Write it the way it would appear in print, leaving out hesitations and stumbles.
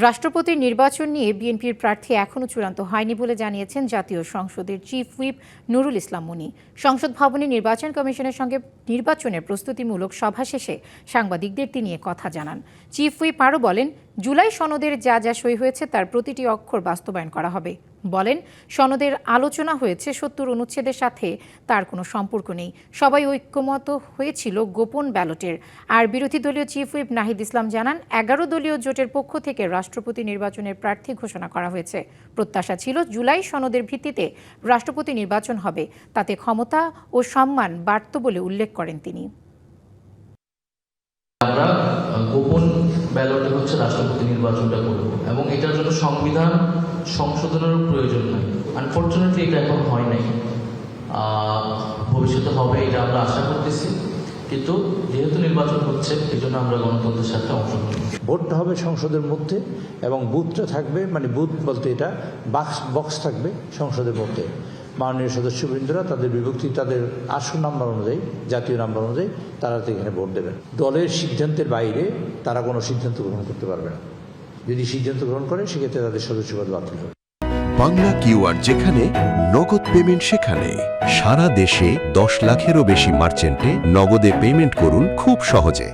রাষ্ট্রপতির নির্বাচন নিয়ে বিএনপির প্রার্থী এখনও চূড়ান্ত হয়নি বলে জানিয়েছেন জাতীয় সংসদের চিফ হুইপ নুরুল ইসলাম মনি। সংসদ ভবনে নির্বাচন কমিশনের সঙ্গে নির্বাচনের প্রস্তুতিমূলক সভা শেষে সাংবাদিকদের তিনি কথা জানান। চিফ হুইপ আরও বলেন, জুলাই সনদের যা যা সই হয়েছে তার প্রতিটি অক্ষর বাস্তবায়ন করা হবে। বলেন, সনদের আলোচনা হয়েছে ৭০ অনুচ্ছেদের সাথে তার কোনো সম্পর্ক নেই। সবাই ঐক্যমত হয়েছিল গোপন ব্যালটের। আর বিরোধী দলীয় চিফ হুইপ নাহিদ ইসলাম জানান, ১১ দলীয় জোটের পক্ষ থেকে রাষ্ট্রপতি নির্বাচনের প্রার্থী ঘোষণা করা হয়েছে। প্রত্যাশা ছিল জুলাই সনদের ভিত্তিতে রাষ্ট্রপতি নির্বাচন হবে, তাতে ক্ষমতা ও সম্মান বাড়ত বলে উল্লেখ করেন তিনি। আমরা গোপন ব্যালটে হচ্ছে রাষ্ট্রপতি নির্বাচনটা করব এবং এটার জন্য সংবিধান সংশোধনেরও প্রয়োজন নাই। আনফর্চুনেটলি এটা এখন হয় নাই, ভবিষ্যতে হবে এটা আমরা আশা করতেছি, কিন্তু যেহেতু নির্বাচন হচ্ছে এই জন্য আমরা গণতন্ত্রের সাথে অংশগ্রহণ। ভোটটা হবে সংসদের মধ্যে এবং বুথটা থাকবে, মানে বুথ বলতে এটা বক্স থাকবে সংসদের মধ্যে। মাননীয় সদস্যবৃন্দরা তাদের বিভক্তি, তাদের আসন নাম্বার অনুযায়ী, জাতীয় নাম্বার অনুযায়ী তারা এখানে ভোট দেবেন। দলের সিদ্ধান্তের বাইরে তারা কোনো সিদ্ধান্ত গ্রহণ করতে পারবে না। যদি সিদ্ধান্ত গ্রহণ করে সেক্ষেত্রে তাদের সদস্যপদ বাতিল হবে। বাংলা কিউআর যেখানে নগদ পেমেন্ট সেখানে। সারা দেশে ১০ লাখেরও বেশি মার্চেন্টে নগদে পেমেন্ট করুন খুব সহজে।